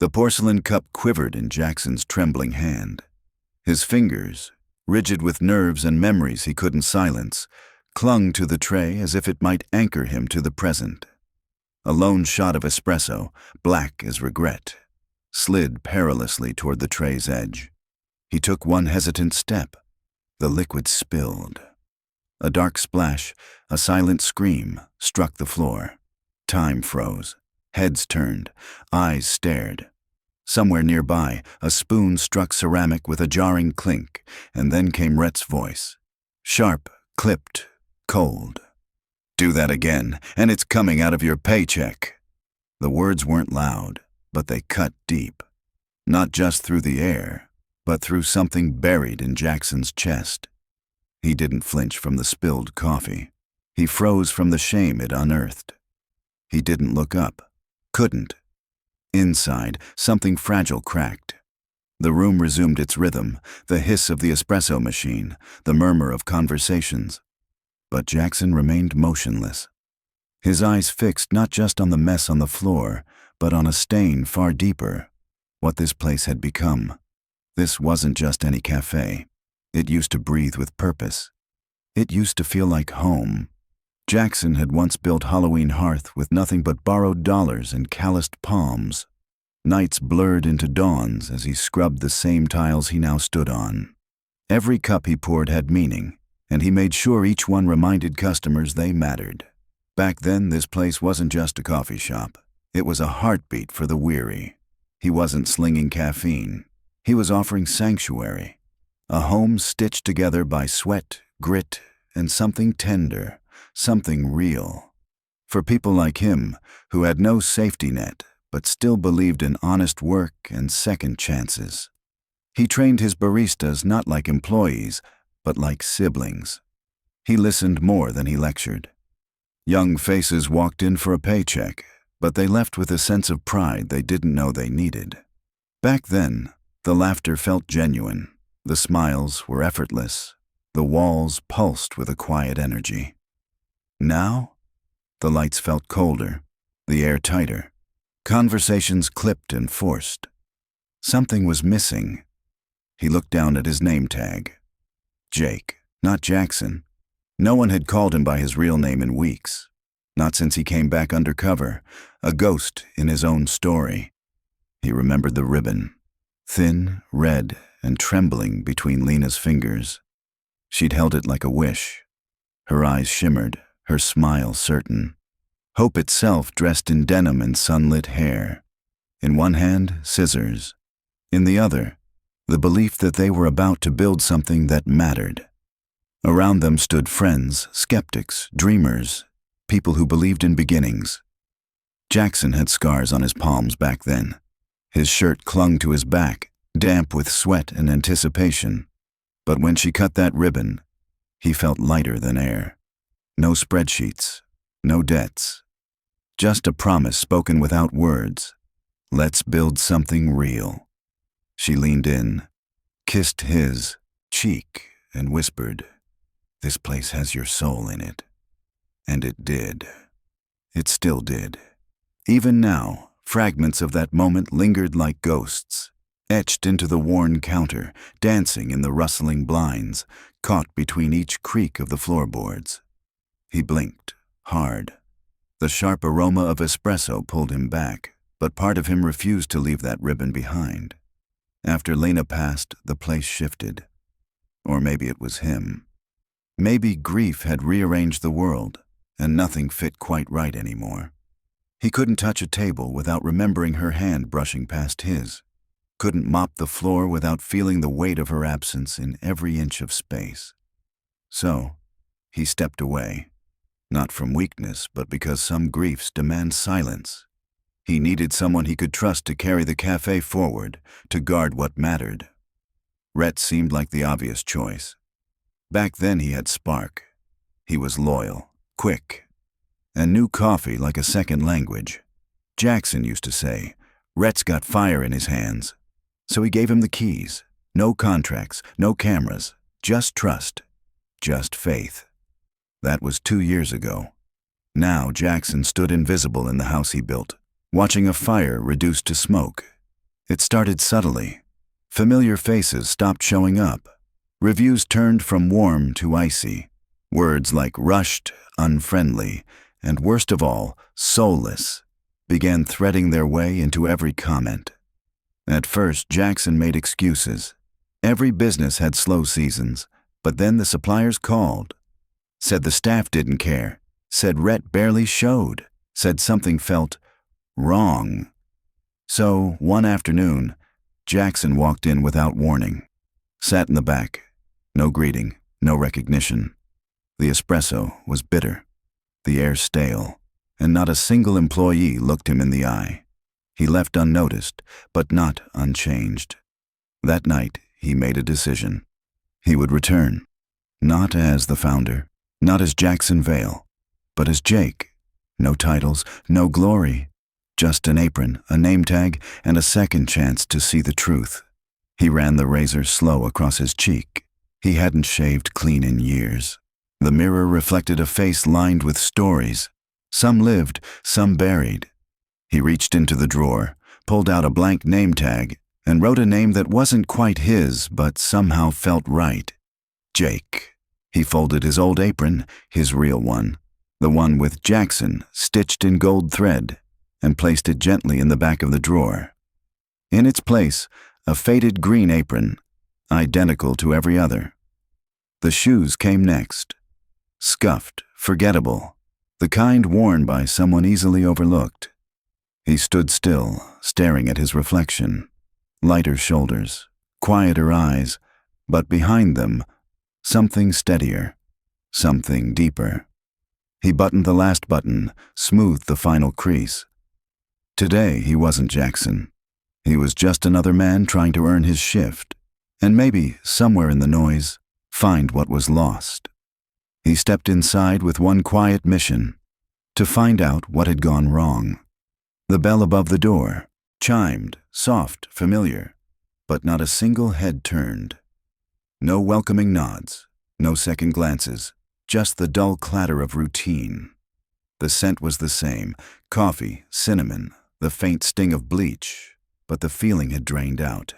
The porcelain cup quivered in Jackson's trembling hand. His fingers, rigid with nerves and memories he couldn't silence, clung to the tray as if it might anchor him to the present. A lone shot of espresso, black as regret, slid perilously toward the tray's edge. He took one hesitant step. The liquid spilled. A dark splash, a silent scream, struck the floor. Time froze. Heads turned. Eyes stared. Somewhere nearby, a spoon struck ceramic with a jarring clink, and then came Rhett's voice. Sharp, clipped, cold. "Do that again, and it's coming out of your paycheck." The words weren't loud, but they cut deep. Not just through the air, but through something buried in Jackson's chest. He didn't flinch from the spilled coffee. He froze from the shame it unearthed. He didn't look up. Couldn't. Inside, something fragile cracked. The room resumed its rhythm, the hiss of the espresso machine, the murmur of conversations. But Jackson remained motionless. His eyes fixed not just on the mess on the floor, but on a stain far deeper. What this place had become. This wasn't just any cafe. It used to breathe with purpose. It used to feel like home. Jackson had once built Halloween hearth with nothing but borrowed dollars and calloused palms. Nights blurred into dawns as he scrubbed the same tiles he now stood on. Every cup he poured had meaning, and he made sure each one reminded customers they mattered. Back then, this place wasn't just a coffee shop. It was a heartbeat for the weary. He wasn't slinging caffeine. He was offering sanctuary. A home stitched together by sweat, grit, and something tender. Something real. For people like him, who had no safety net, but still believed in honest work and second chances. He trained his baristas not like employees, but like siblings. He listened more than he lectured. Young faces walked in for a paycheck, but they left with a sense of pride they didn't know they needed. Back then, the laughter felt genuine. The smiles were effortless. The walls pulsed with a quiet energy. Now, the lights felt colder, the air tighter. Conversations clipped and forced. Something was missing. He looked down at his name tag. Jake, not Jackson. No one had called him by his real name in weeks. Not since he came back undercover, a ghost in his own story. He remembered the ribbon, thin, red, and trembling between Lena's fingers. She'd held it like a wish. Her eyes shimmered, her smile certain. Hope itself dressed in denim and sunlit hair. In one hand, scissors. In the other, the belief that they were about to build something that mattered. Around them stood friends, skeptics, dreamers, people who believed in beginnings. Jackson had scars on his palms back then. His shirt clung to his back, damp with sweat and anticipation. But when she cut that ribbon, he felt lighter than air. No spreadsheets, no debts. Just a promise spoken without words. Let's build something real. She leaned in, kissed his cheek, and whispered, "This place has your soul in it." And it did. It still did. Even now, fragments of that moment lingered like ghosts, etched into the worn counter, dancing in the rustling blinds, caught between each creak of the floorboards. He blinked, hard. The sharp aroma of espresso pulled him back, but part of him refused to leave that ribbon behind. After Lena passed, the place shifted. Or maybe it was him. Maybe grief had rearranged the world, and nothing fit quite right anymore. He couldn't touch a table without remembering her hand brushing past his. Couldn't mop the floor without feeling the weight of her absence in every inch of space. So, he stepped away. Not from weakness, but because some griefs demand silence. He needed someone he could trust to carry the cafe forward, to guard what mattered. Rhett seemed like the obvious choice. Back then he had spark. He was loyal, quick, and knew coffee like a second language. Jackson used to say, "Rhett's got fire in his hands." So he gave him the keys. No contracts, no cameras, just trust, just faith. That was 2 years ago. Now Jackson stood invisible in the house he built, watching a fire reduced to smoke, It started subtly. Familiar faces stopped showing up. Reviews turned from warm to icy. Words like rushed, unfriendly, and worst of all, soulless, began threading their way into every comment. At first, Jackson made excuses. Every business had slow seasons, but then the suppliers called. Said the staff didn't care. Said Rhett barely showed. Said something felt wrong. So, one afternoon, Jackson walked in without warning. Sat in the back. No greeting, no recognition. The espresso was bitter, the air stale, and not a single employee looked him in the eye. He left unnoticed, but not unchanged. That night, he made a decision. He would return, not as the founder, not as Jackson Vale, but as Jake. No titles, no glory, just an apron, a name tag, and a second chance to see the truth. He ran the razor slow across his cheek. He hadn't shaved clean in years. The mirror reflected a face lined with stories. Some lived, some buried. He reached into the drawer, pulled out a blank name tag, and wrote a name that wasn't quite his, but somehow felt right. Jake. He folded his old apron, his real one, the one with Jackson stitched in gold thread, and placed it gently in the back of the drawer. In its place, a faded green apron, identical to every other. The shoes came next. Scuffed, forgettable, the kind worn by someone easily overlooked. He stood still, staring at his reflection. Lighter shoulders, quieter eyes, but behind them, something steadier, something deeper. He buttoned the last button, smoothed the final crease. Today he wasn't Jackson. He was just another man trying to earn his shift, and maybe, somewhere in the noise, find what was lost. He stepped inside with one quiet mission, to find out what had gone wrong. The bell above the door chimed, soft, familiar, but not a single head turned. No welcoming nods, no second glances, just the dull clatter of routine. The scent was the same, coffee, cinnamon, the faint sting of bleach, but the feeling had drained out.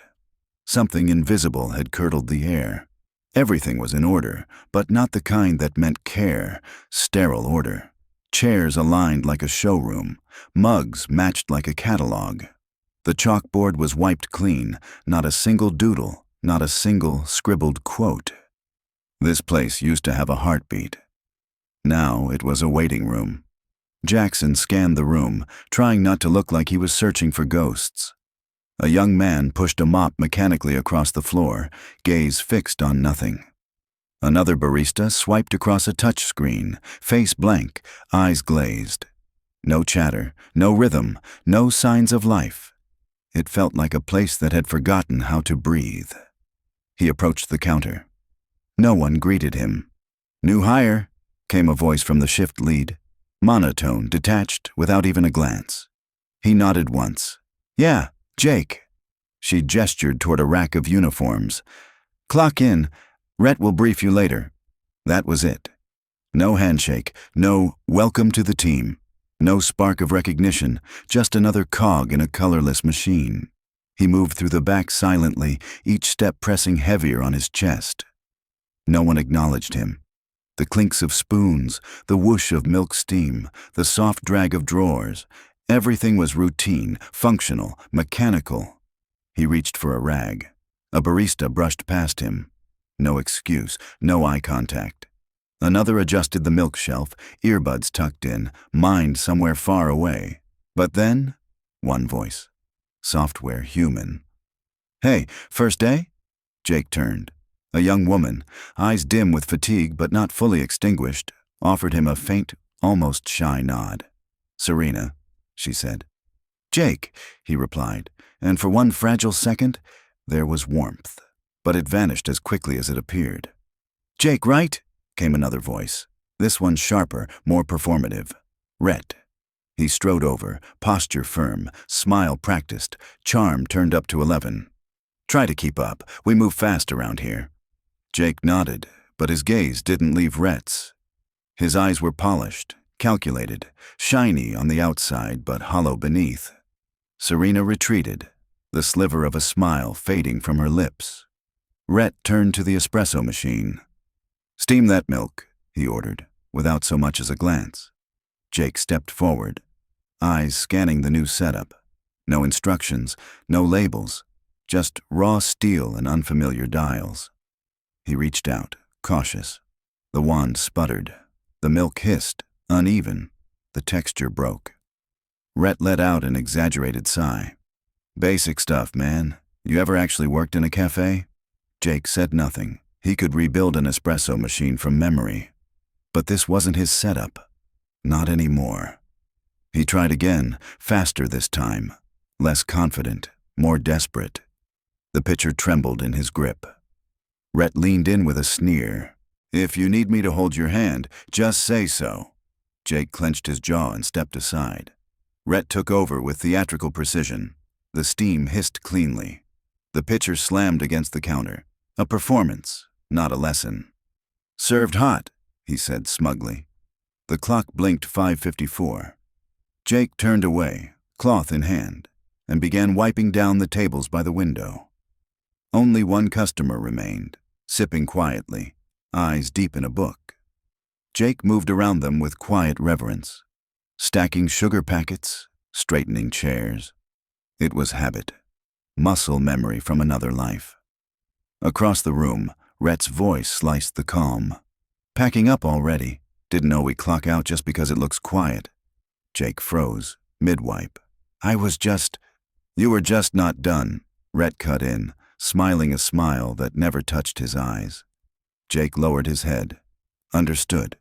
Something invisible had curdled the air. Everything was in order, but not the kind that meant care, sterile order. Chairs aligned like a showroom, mugs matched like a catalog. The chalkboard was wiped clean, not a single doodle, not a single scribbled quote. This place used to have a heartbeat. Now it was a waiting room. Jackson scanned the room, trying not to look like he was searching for ghosts. A young man pushed a mop mechanically across the floor, gaze fixed on nothing. Another barista swiped across a touchscreen, face blank, eyes glazed. No chatter, no rhythm, no signs of life. It felt like a place that had forgotten how to breathe. He approached the counter. No one greeted him. "New hire," came a voice from the shift lead, monotone, detached, without even a glance. He nodded once. "Yeah, Jake." She gestured toward a rack of uniforms. "Clock in. Rhett will brief you later." That was it. No handshake, no "welcome to the team," no spark of recognition, just another cog in a colorless machine. He moved through the back silently, each step pressing heavier on his chest. No one acknowledged him. The clinks of spoons, the whoosh of milk steam, the soft drag of drawers, everything was routine, functional, mechanical. He reached for a rag. A barista brushed past him. No excuse, no eye contact. Another adjusted the milk shelf, earbuds tucked in, mind somewhere far away. But then, one voice. Software human. "Hey, first day?" Jake turned. A young woman, eyes dim with fatigue but not fully extinguished, offered him a faint, almost shy nod. "Serena," she said. "Jake," he replied, and for one fragile second, there was warmth, but it vanished as quickly as it appeared. "Jake, right?" came another voice, this one sharper, more performative. "Rhett." He strode over, posture firm, smile practiced, charm turned up to 11. "Try to keep up. We move fast around here." Jake nodded, but his gaze didn't leave Rhett's. His eyes were polished, calculated, shiny on the outside but hollow beneath. Serena retreated. the sliver of a smile fading from her lips. Rhett turned to the espresso machine. "Steam that milk," he ordered, without so much as a glance. Jake stepped forward, eyes scanning the new setup. No instructions, no labels, just raw steel and unfamiliar dials. He reached out, cautious. The wand sputtered. The milk hissed, uneven. The texture broke. Rhett let out an exaggerated sigh. "Basic stuff, man. You ever actually worked in a cafe?" Jake said nothing. He could rebuild an espresso machine from memory. But this wasn't his setup. Not anymore. He tried again, faster this time. Less confident, more desperate. The pitcher trembled in his grip. Rhett leaned in with a sneer. "If you need me to hold your hand, just say so." Jake clenched his jaw and stepped aside. Rhett took over with theatrical precision. The steam hissed cleanly. The pitcher slammed against the counter. A performance, not a lesson. "Served hot," he said smugly. The clock blinked 5:54. Jake turned away, cloth in hand, and began wiping down the tables by the window. Only one customer remained, sipping quietly, eyes deep in a book. Jake moved around them with quiet reverence, stacking sugar packets, straightening chairs. It was habit, muscle memory from another life. Across the room, Rhett's voice sliced the calm. "Packing up already. Didn't know we clock out just because it looks quiet." Jake froze, mid-wipe. You were just not done," Rhett cut in, smiling a smile that never touched his eyes. Jake lowered his head. Understood.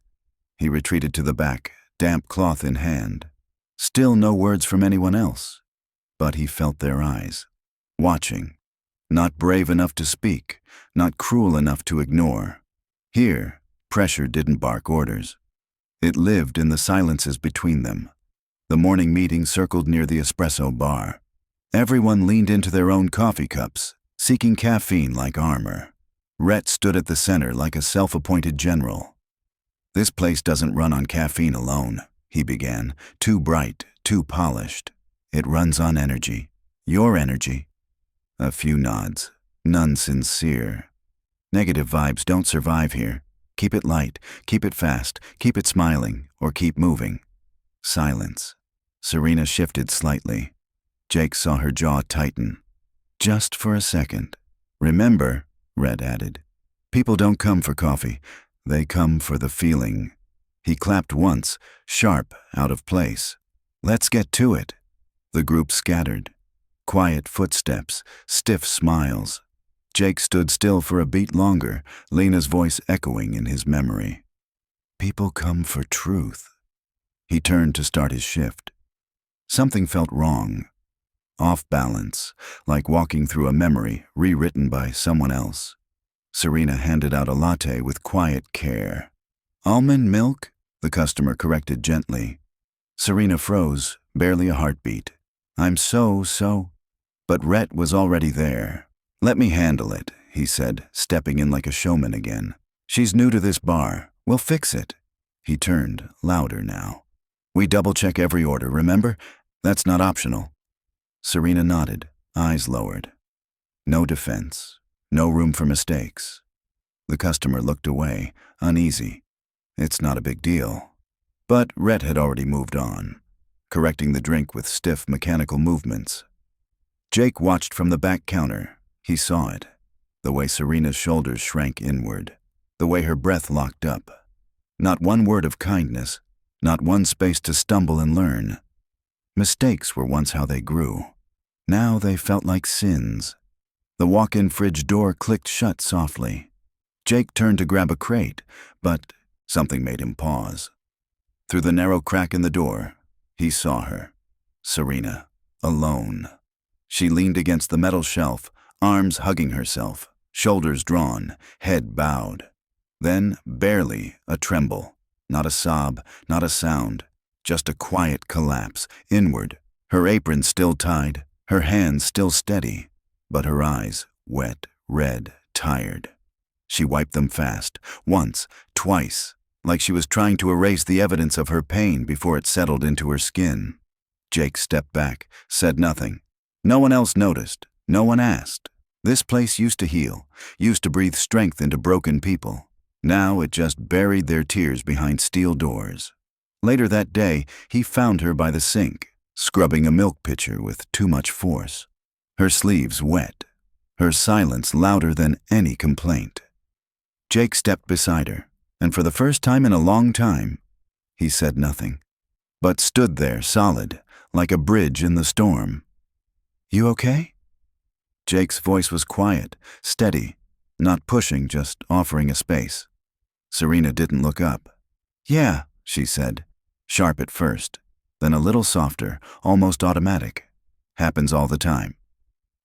He retreated to the back, damp cloth in hand. Still no words from anyone else. But he felt their eyes, watching. Not brave enough to speak, not cruel enough to ignore. Here, pressure didn't bark orders. It lived in the silences between them. The morning meeting circled near the espresso bar. Everyone leaned into their own coffee cups, seeking caffeine like armor. Rhett stood at the center like a self-appointed general. "This place doesn't run on caffeine alone," he began, too bright, too polished. "It runs on energy. Your energy." A few nods, none sincere. "Negative vibes don't survive here. Keep it light, keep it fast, keep it smiling, or keep moving." Silence. Serena shifted slightly. Jake saw her jaw tighten. "Just for a second. Remember," Rhett added, "people don't come for coffee. They come for the feeling." He clapped once, sharp, out of place. "Let's get to it." The group scattered. Quiet footsteps, stiff smiles. Jake stood still for a beat longer, Lena's voice echoing in his memory. "People come for truth." He turned to start his shift. Something felt wrong. Off balance, like walking through a memory rewritten by someone else. Serena handed out a latte with quiet care. "Almond milk?" the customer corrected gently. Serena froze, barely a heartbeat. "I'm so. But Rhett was already there. "Let me handle it," he said, stepping in like a showman again. "She's new to this bar. We'll fix it." He turned, louder now. "We double-check every order, remember? That's not optional." Serena nodded, eyes lowered. No defense, no room for mistakes. The customer looked away, uneasy. It's not a big deal. But Rhett had already moved on, correcting the drink with stiff mechanical movements. Jake watched from the back counter. He saw it. The way Serena's shoulders shrank inward. The way her breath locked up. Not one word of kindness. Not one space to stumble and learn. Mistakes were once how they grew. Now they felt like sins. The walk-in fridge door clicked shut softly. Jake turned to grab a crate, but something made him pause. Through the narrow crack in the door, he saw her. Serena, alone. She leaned against the metal shelf, arms hugging herself, shoulders drawn, head bowed. Then, barely, a tremble. Not a sob, not a sound. Just a quiet collapse, inward. Her apron still tied, her hands still steady, but her eyes wet, red, tired. She wiped them fast, once, twice, like she was trying to erase the evidence of her pain before it settled into her skin. Jake stepped back, said nothing. No one else noticed. No one asked. This place used to heal, used to breathe strength into broken people. Now it just buried their tears behind steel doors. Later that day, he found her by the sink, scrubbing a milk pitcher with too much force. Her sleeves wet, her silence louder than any complaint. Jake stepped beside her, and for the first time in a long time, he said nothing, but stood there solid, like a bridge in the storm. "You okay?" Jake's voice was quiet, steady, not pushing, just offering a space. Serena didn't look up. "Yeah," she said, sharp at first, then a little softer, almost automatic. "Happens all the time."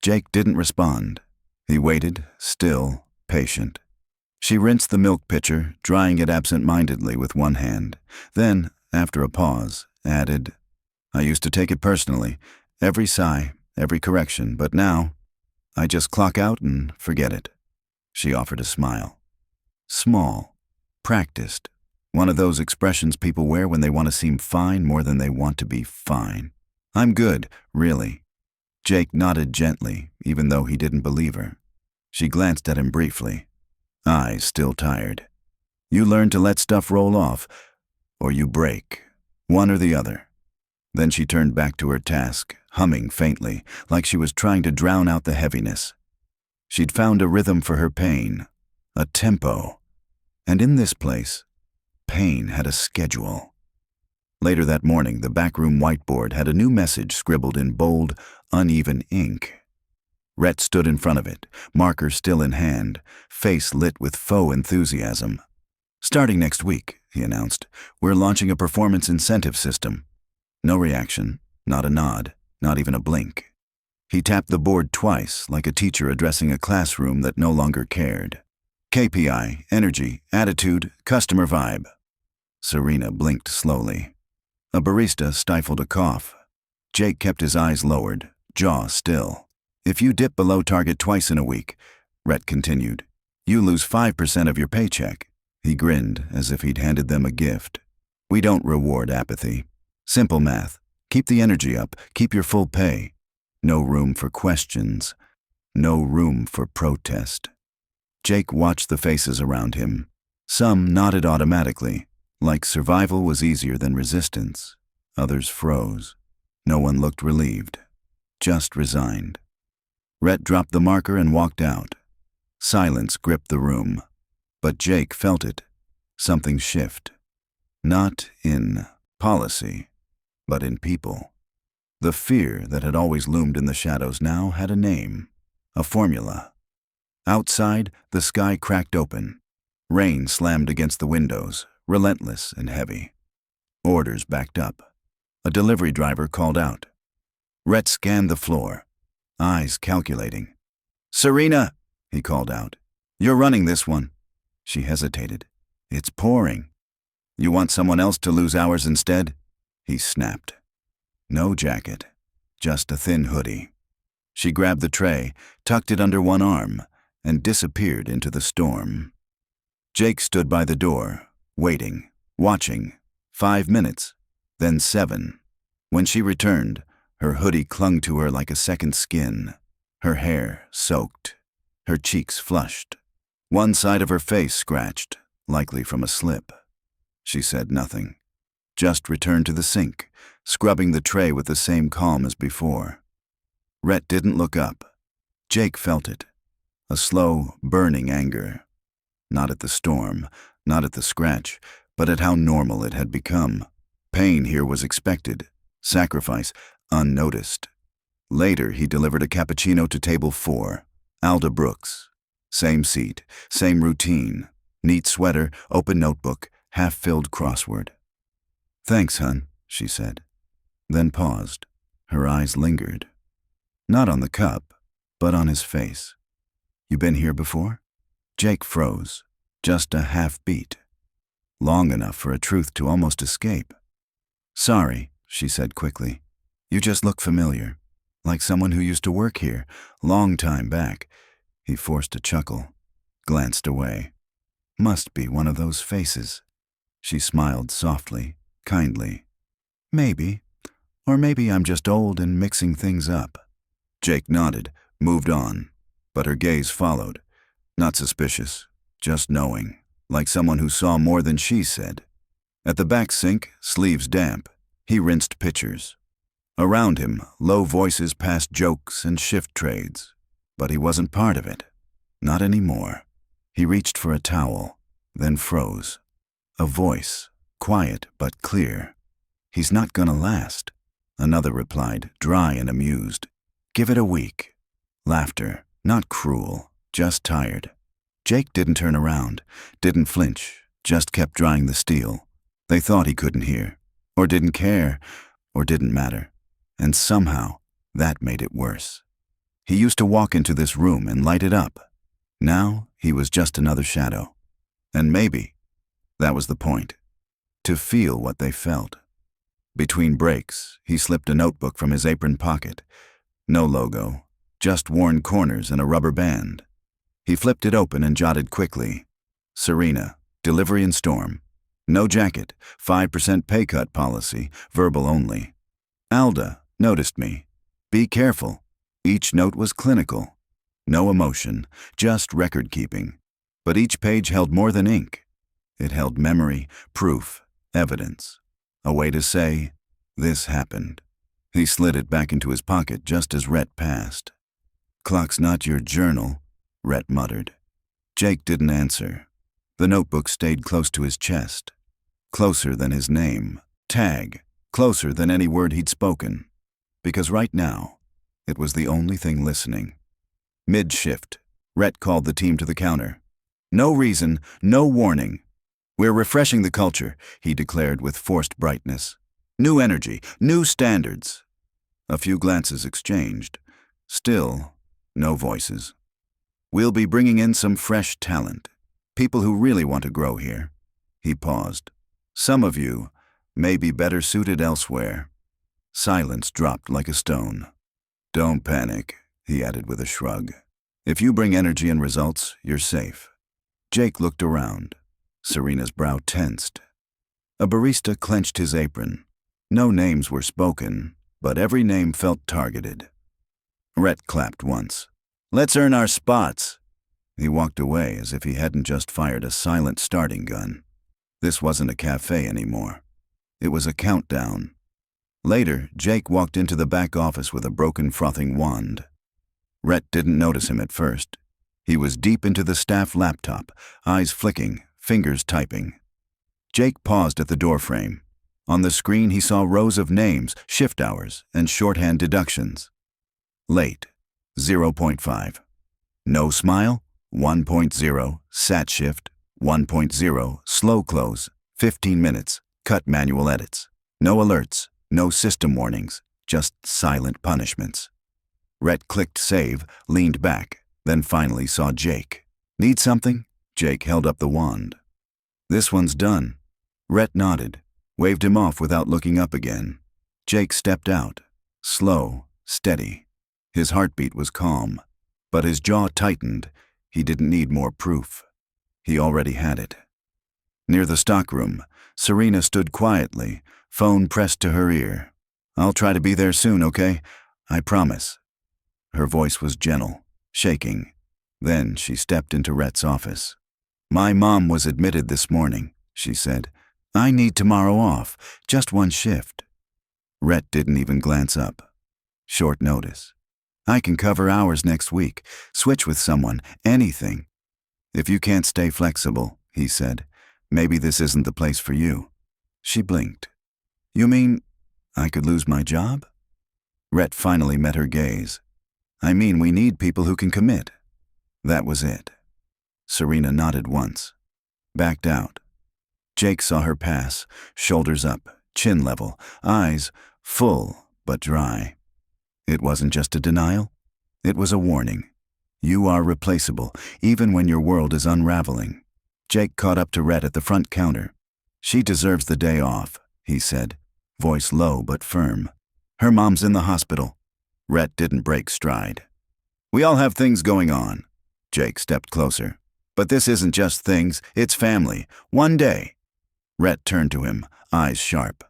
Jake didn't respond. He waited, still, patient. She rinsed the milk pitcher, drying it absent-mindedly with one hand. Then, after a pause, added, "I used to take it personally, every sigh, every correction, but now, I just clock out and forget it." She offered a smile. Small, practiced, one of those expressions people wear when they want to seem fine more than they want to be fine. "I'm good, really." Jake nodded gently, even though he didn't believe her. She glanced at him briefly, eyes still tired. "You learn to let stuff roll off, or you break, one or the other." Then she turned back to her task, humming faintly, like she was trying to drown out the heaviness. She'd found a rhythm for her pain, a tempo, and in this place, pain had a schedule. Later that morning, the backroom whiteboard had a new message scribbled in bold, uneven ink. Rhett stood in front of it, marker still in hand, face lit with faux enthusiasm. "Starting next week," he announced, "we're launching a performance incentive system." No reaction, not a nod, not even a blink. He tapped the board twice, like a teacher addressing a classroom that no longer cared. "KPI, energy, attitude, customer vibe." Serena blinked slowly. A barista stifled a cough. Jake kept his eyes lowered, jaw still. "If you dip below target twice in a week," Rhett continued, "you lose 5% of your paycheck." He grinned as if he'd handed them a gift. "We don't reward apathy. Simple math. Keep the energy up, keep your full pay. No room for questions. No room for protest." Jake watched the faces around him. Some nodded automatically, like survival was easier than resistance. Others froze. No one looked relieved, just resigned. Rhett dropped the marker and walked out. Silence gripped the room, but Jake felt it. Something shift. Not in policy, but in people. The fear that had always loomed in the shadows now had a name, a formula. Outside, the sky cracked open. Rain slammed against the windows, relentless and heavy. Orders backed up. A delivery driver called out. Rhett scanned the floor, eyes calculating. "Serena," he called out. "You're running this one." She hesitated. "It's pouring." "You want someone else to lose hours instead?" He snapped. No jacket, just a thin hoodie. She grabbed the tray, tucked it under one arm, and disappeared into the storm. Jake stood by the door, waiting, watching. 5 minutes, then 7. When she returned, her hoodie clung to her like a second skin, her hair soaked, her cheeks flushed, one side of her face scratched, likely from a slip. She said nothing, just returned to the sink, scrubbing the tray with the same calm as before. Rhett didn't look up. Jake felt it, a slow, burning anger. Not at the storm, not at the scratch, but at how normal it had become. Pain here was expected, sacrifice unnoticed. Later, he delivered a cappuccino to table 4, Alda Brooks. Same seat, same routine, neat sweater, open notebook, half-filled crossword. "Thanks, hun," she said, then paused. Her eyes lingered. Not on the cup, but on his face. "You been here before?" Jake froze, just a half-beat. Long enough for a truth to almost escape. "Sorry," she said quickly. "You just look familiar, like someone who used to work here, long time back." He forced a chuckle, glanced away. "Must be one of those faces." She smiled softly, kindly. "Maybe. Or maybe I'm just old and mixing things up." Jake nodded, moved on, but her gaze followed. Not suspicious, just knowing, like someone who saw more than she said. At the back sink, sleeves damp, he rinsed pitchers. Around him, low voices passed jokes and shift trades. But he wasn't part of it. Not anymore. He reached for a towel, then froze. A voice, quiet but clear. "He's not gonna last." Another replied, dry and amused. "Give it a week." Laughter, not cruel, just tired. Jake didn't turn around, didn't flinch, just kept drying the steel. They thought he couldn't hear, or didn't care, or didn't matter. And somehow, that made it worse. He used to walk into this room and light it up. Now, he was just another shadow. And maybe that was the point, to feel what they felt. Between breaks, he slipped a notebook from his apron pocket. No logo, just worn corners and a rubber band. He flipped it open and jotted quickly. Serena, delivery and storm. No jacket, 5% pay cut policy, verbal only. Alda, noticed me. Be careful. Each note was clinical. No emotion, just record keeping. But each page held more than ink. It held memory, proof, evidence. A way to say, this happened. He slid it back into his pocket just as Rhett passed. "Clock's not your journal," Rhett muttered. Jake didn't answer. The notebook stayed close to his chest. Closer than his name, tag, closer than any word he'd spoken. Because right now, it was the only thing listening. Mid-shift, Rhett called the team to the counter. "No reason, no warning. We're refreshing the culture," he declared with forced brightness. "New energy, new standards." A few glances exchanged. Still, no voices. "We'll be bringing in some fresh talent. People who really want to grow here." He paused. "Some of you may be better suited elsewhere." Silence dropped like a stone. "Don't panic," he added with a shrug. "If you bring energy and results, you're safe." Jake looked around. Serena's brow tensed. A barista clenched his apron. No names were spoken, but every name felt targeted. Rhett clapped once. "Let's earn our spots." He walked away as if he hadn't just fired a silent starting gun. This wasn't a cafe anymore. It was a countdown. Later, Jake walked into the back office with a broken frothing wand. Rhett didn't notice him at first. He was deep into the staff laptop, eyes flicking, fingers typing. Jake paused at the doorframe. On the screen he saw rows of names, shift hours, and shorthand deductions. Late, 0.5. No smile, 1.0. Sat shift, 1.0. Slow close, 15 minutes. Cut manual edits. No alerts, no system warnings, just silent punishments. Rhett clicked save, leaned back, then finally saw Jake. "Need something?" Jake held up the wand. "This one's done." Rhett nodded, waved him off without looking up again. Jake stepped out, slow, steady. His heartbeat was calm, but his jaw tightened. He didn't need more proof. He already had it. Near the stockroom, Serena stood quietly, phone pressed to her ear. "I'll try to be there soon, okay? I promise." Her voice was gentle, shaking. Then she stepped into Rhett's office. "My mom was admitted this morning," she said. "I need tomorrow off, just one shift." Rhett didn't even glance up. Short notice. "I can cover hours next week, switch with someone, anything." "If you can't stay flexible," he said, "maybe this isn't the place for you." She blinked. "You mean I could lose my job?" Rhett finally met her gaze. "I mean we need people who can commit." That was it. Serena nodded once, backed out. Jake saw her pass, shoulders up, chin level, eyes full but dry. It wasn't just a denial. It was a warning. You are replaceable, even when your world is unraveling. Jake caught up to Rhett at the front counter. "She deserves the day off," he said, voice low but firm. "Her mom's in the hospital." Rhett didn't break stride. "We all have things going on." Jake stepped closer. "But this isn't just things, it's family. One day." Rhett turned to him, eyes sharp.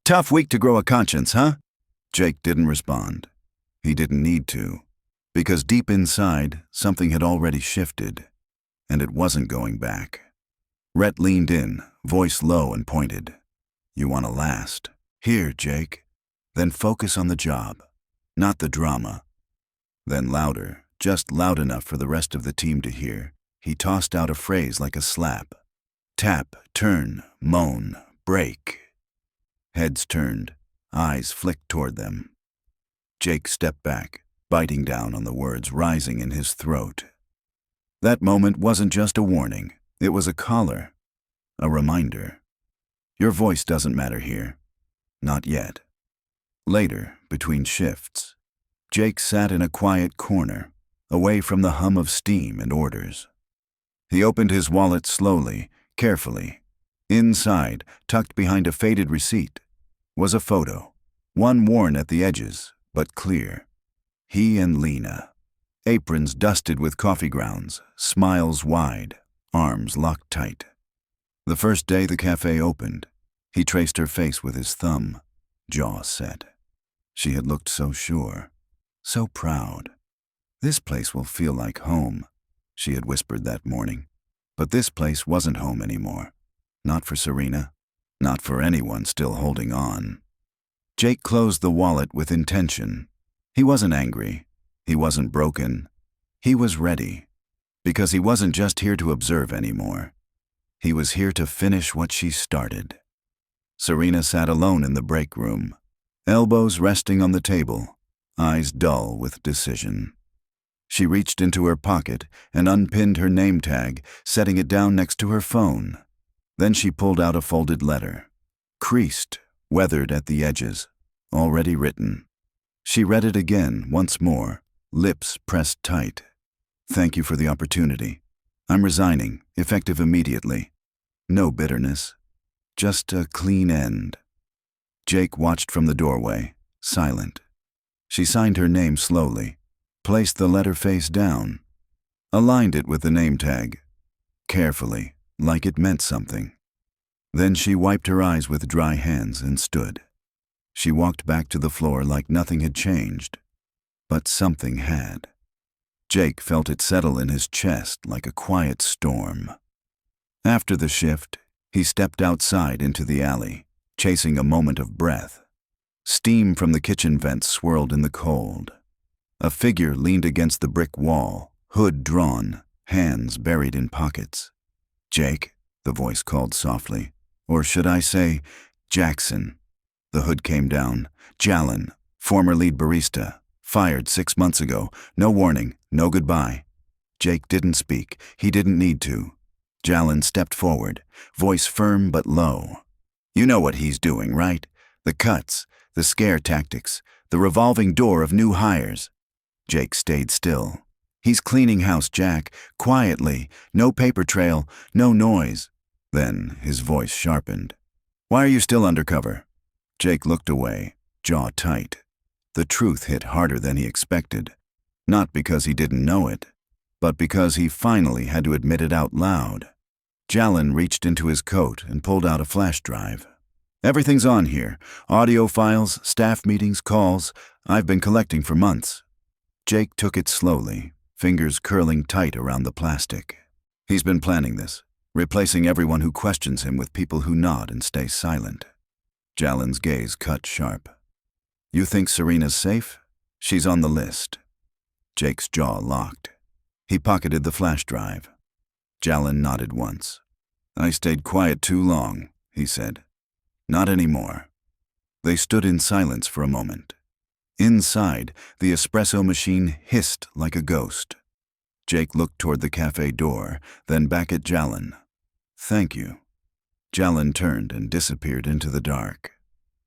"Tough week to grow a conscience, huh?" Jake didn't respond. He didn't need to, because deep inside, something had already shifted, and it wasn't going back. Rhett leaned in, voice low and pointed. "You want to last. Here, Jake. Then focus on the job, not the drama." Then louder, just loud enough for the rest of the team to hear, he tossed out a phrase like a slap. "Tap, turn, moan, break." Heads turned, eyes flicked toward them. Jake stepped back, biting down on the words rising in his throat. That moment wasn't just a warning, it was a collar, a reminder. Your voice doesn't matter here. Not yet. Later, between shifts, Jake sat in a quiet corner, away from the hum of steam and orders. He opened his wallet slowly, carefully. Inside, tucked behind a faded receipt, was a photo, one worn at the edges, but clear. He and Lena, aprons dusted with coffee grounds, smiles wide, arms locked tight. The first day the cafe opened, he traced her face with his thumb, jaw set. She had looked so sure, so proud. "This place will feel like home," she had whispered that morning. But this place wasn't home anymore. Not for Serena, not for anyone still holding on. Jake closed the wallet with intention. He wasn't angry. He wasn't broken. He was ready. Because he wasn't just here to observe anymore. He was here to finish what she started. Serena sat alone in the break room, elbows resting on the table, eyes dull with decision. She reached into her pocket and unpinned her name tag, setting it down next to her phone. Then she pulled out a folded letter, creased, weathered at the edges, already written. She read it again, once more, lips pressed tight. "Thank you for the opportunity. I'm resigning, effective immediately. No bitterness. Just a clean end." Jake watched from the doorway, silent. She signed her name slowly, placed the letter face down, aligned it with the name tag, carefully, like it meant something. Then she wiped her eyes with dry hands and stood. She walked back to the floor like nothing had changed, but something had. Jake felt it settle in his chest like a quiet storm. After the shift, he stepped outside into the alley, chasing a moment of breath. Steam from the kitchen vents swirled in the cold. A figure leaned against the brick wall, hood drawn, hands buried in pockets. "Jake," the voice called softly. "Or should I say, Jackson." The hood came down. "Jalen, former lead barista, fired 6 months ago. No warning, no goodbye." Jake didn't speak. He didn't need to. Jalen stepped forward, voice firm but low. "You know what he's doing, right? The cuts, the scare tactics, the revolving door of new hires." Jake stayed still. "He's cleaning house, Jack, quietly, no paper trail, no noise." Then his voice sharpened. "Why are you still undercover?" Jake looked away, jaw tight. The truth hit harder than he expected. Not because he didn't know it, but because he finally had to admit it out loud. Jalen reached into his coat and pulled out a flash drive. "Everything's on here. Audio files, staff meetings, calls. I've been collecting for months." Jake took it slowly, fingers curling tight around the plastic. He's been planning this, replacing everyone who questions him with people who nod and stay silent. Jalen's gaze cut sharp. "You think Serena's safe? She's on the list." Jake's jaw locked. He pocketed the flash drive. Jalen nodded once. "I stayed quiet too long," he said. "Not anymore." They stood in silence for a moment. Inside, the espresso machine hissed like a ghost. Jake looked toward the cafe door, then back at Jalen. "Thank you." Jalen turned and disappeared into the dark.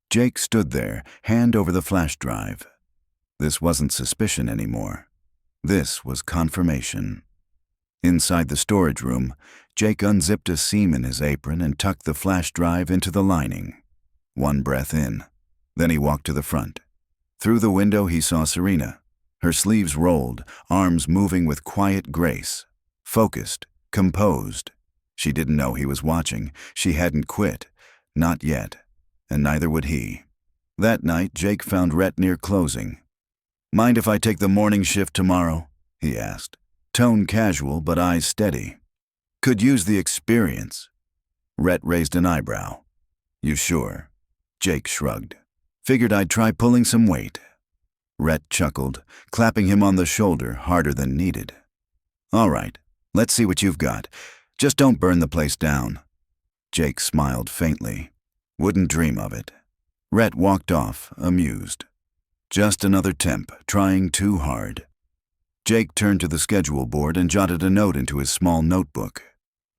Jake stood there, hand over the flash drive. This wasn't suspicion anymore. This was confirmation. Inside the storage room, Jake unzipped a seam in his apron and tucked the flash drive into the lining. One breath in. Then he walked to the front. Through the window he saw Serena, her sleeves rolled, arms moving with quiet grace. Focused, composed. She didn't know he was watching. She hadn't quit. Not yet. And neither would he. That night, Jake found Rhett near closing. Mind if I take the morning shift tomorrow? He asked. Tone casual, but eyes steady. Could use the experience. Rhett raised an eyebrow. You sure? Jake shrugged. Figured I'd try pulling some weight. Rhett chuckled, clapping him on the shoulder harder than needed. All right, let's see what you've got. Just don't burn the place down. Jake smiled faintly. Wouldn't dream of it. Rhett walked off, amused. Just another temp, trying too hard. Jake turned to the schedule board and jotted a note into his small notebook.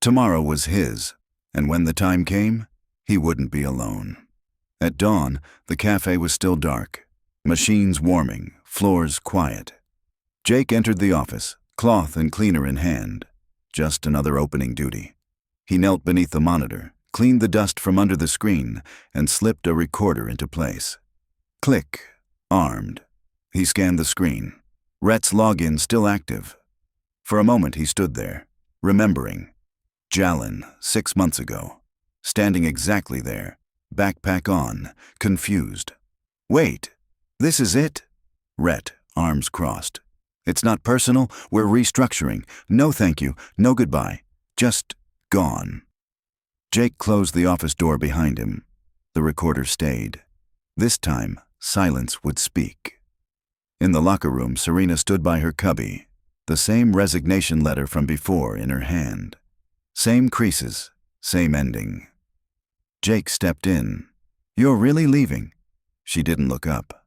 Tomorrow was his, and when the time came, he wouldn't be alone. At dawn, the cafe was still dark. Machines warming, floors quiet. Jake entered the office, cloth and cleaner in hand. Just another opening duty. He knelt beneath the monitor, cleaned the dust from under the screen, and slipped a recorder into place. Click. Armed. He scanned the screen. Rhett's login still active. For a moment he stood there, remembering. Jalen, 6 months ago. Standing exactly there, backpack on, confused. Wait, this is it? Rhett, arms crossed. It's not personal, we're restructuring. No thank you, no goodbye. Just gone. Jake closed the office door behind him. The recorder stayed. This time, silence would speak. In the locker room, Serena stood by her cubby, the same resignation letter from before in her hand. Same creases, same ending. Jake stepped in. You're really leaving? She didn't look up.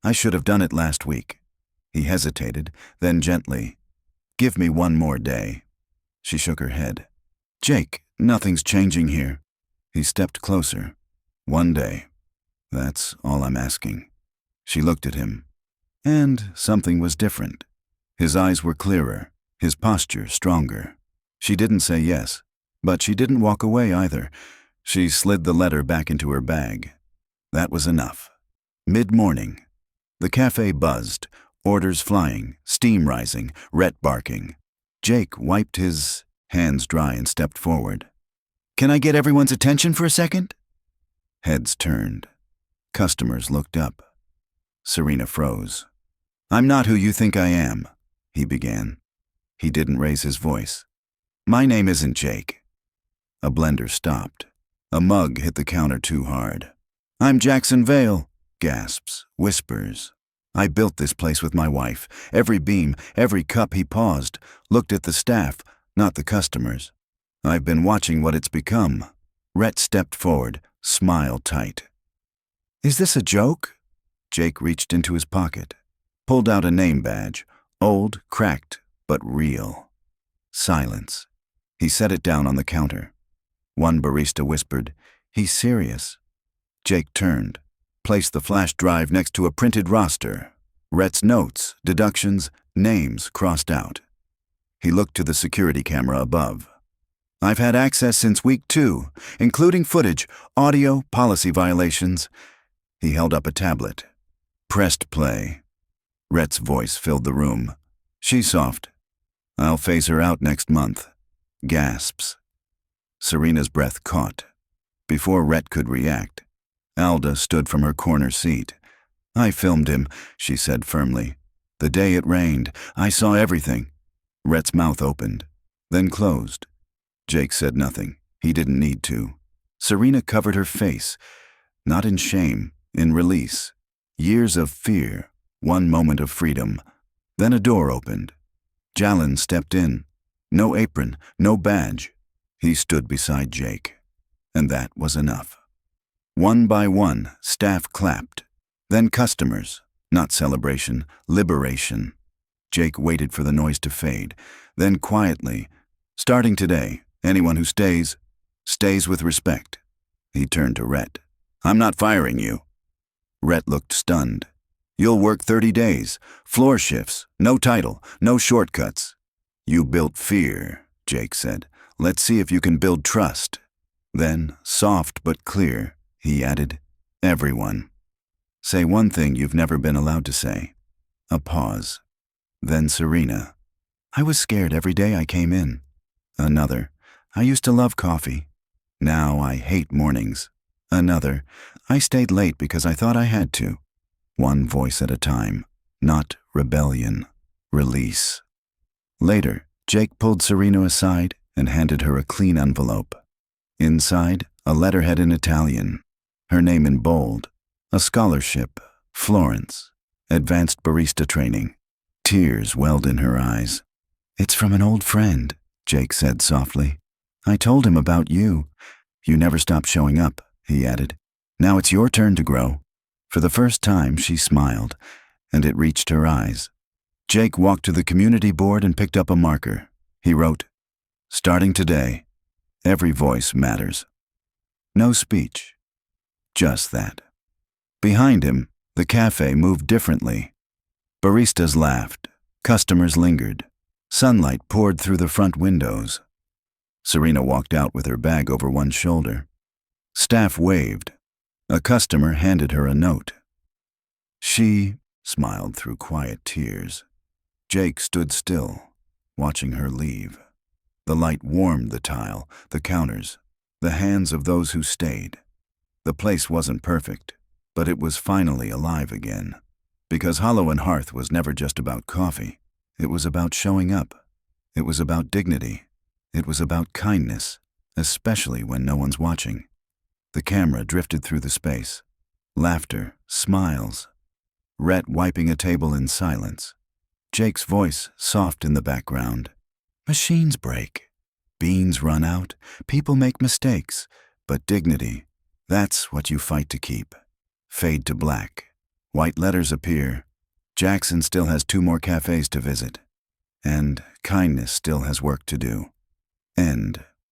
I should have done it last week. He hesitated, then gently. Give me one more day. She shook her head. Jake, nothing's changing here. He stepped closer. One day. That's all I'm asking. She looked at him. And something was different. His eyes were clearer, his posture stronger. She didn't say yes, but she didn't walk away either. She slid the letter back into her bag. That was enough. Mid-morning. The cafe buzzed, orders flying, steam rising, Rhett barking. Jake wiped his hands dry and stepped forward. Can I get everyone's attention for a second? Heads turned. Customers looked up. Serena froze. I'm not who you think I am, he began. He didn't raise his voice. My name isn't Jake. A blender stopped. A mug hit the counter too hard. I'm Jackson Vale, gasps, whispers. I built this place with my wife. Every beam, every cup. He paused, looked at the staff, not the customers. I've been watching what it's become. Rhett stepped forward, smile tight. Is this a joke? Jake reached into his pocket, pulled out a name badge, old, cracked, but real. Silence. He set it down on the counter. One barista whispered, He's serious. Jake turned, placed the flash drive next to a printed roster. Rhett's notes, deductions, names crossed out. He looked to the security camera above. I've had access since week 2, including footage, audio, policy violations. He held up a tablet. Pressed play. Rhett's voice filled the room. She's soft. I'll phase her out next month. Gasps. Serena's breath caught. Before Rhett could react, Alda stood from her corner seat. I filmed him, she said firmly. The day it rained, I saw everything. Rhett's mouth opened, then closed. Jake said nothing. He didn't need to. Serena covered her face, not in shame, in release. Years of fear, one moment of freedom. Then a door opened. Jalen stepped in. No apron, no badge. He stood beside Jake. And that was enough. One by one, staff clapped. Then customers, not celebration, liberation. Jake waited for the noise to fade. Then quietly, starting today, anyone who stays with respect. He turned to Rhett. I'm not firing you. Rhett looked stunned. You'll work 30 days, floor shifts, no title, no shortcuts. You built fear, Jake said. Let's see if you can build trust. Then, soft but clear, he added, everyone. Say one thing you've never been allowed to say. A pause. Then Serena. I was scared every day I came in. Another. I used to love coffee. Now I hate mornings. Another. I stayed late because I thought I had to. One voice at a time. Not rebellion. Release. Later, Jake pulled Serena aside and handed her a clean envelope. Inside, a letterhead in Italian, her name in bold, a scholarship, Florence, advanced barista training. Tears welled in her eyes. "It's from an old friend," Jake said softly. "I told him about you. You never stopped showing up," he added. "Now it's your turn to grow." For the first time, she smiled, and it reached her eyes. Jake walked to the community board and picked up a marker. He wrote, "Starting today, every voice matters." No speech. Just that. Behind him, the cafe moved differently. Baristas laughed. Customers lingered. Sunlight poured through the front windows. Serena walked out with her bag over one shoulder. Staff waved. A customer handed her a note. She smiled through quiet tears. Jake stood still, watching her leave. The light warmed the tile, the counters, the hands of those who stayed. The place wasn't perfect, but it was finally alive again. Because Hollow and Hearth was never just about coffee. It was about showing up. It was about dignity. It was about kindness, especially when no one's watching. The camera drifted through the space. Laughter, smiles. Rhett wiping a table in silence. Jake's voice soft in the background. Machines break. Beans run out. People make mistakes. But dignity, that's what you fight to keep. Fade to black. White letters appear. Jackson still has 2 more cafes to visit. And kindness still has work to do. End.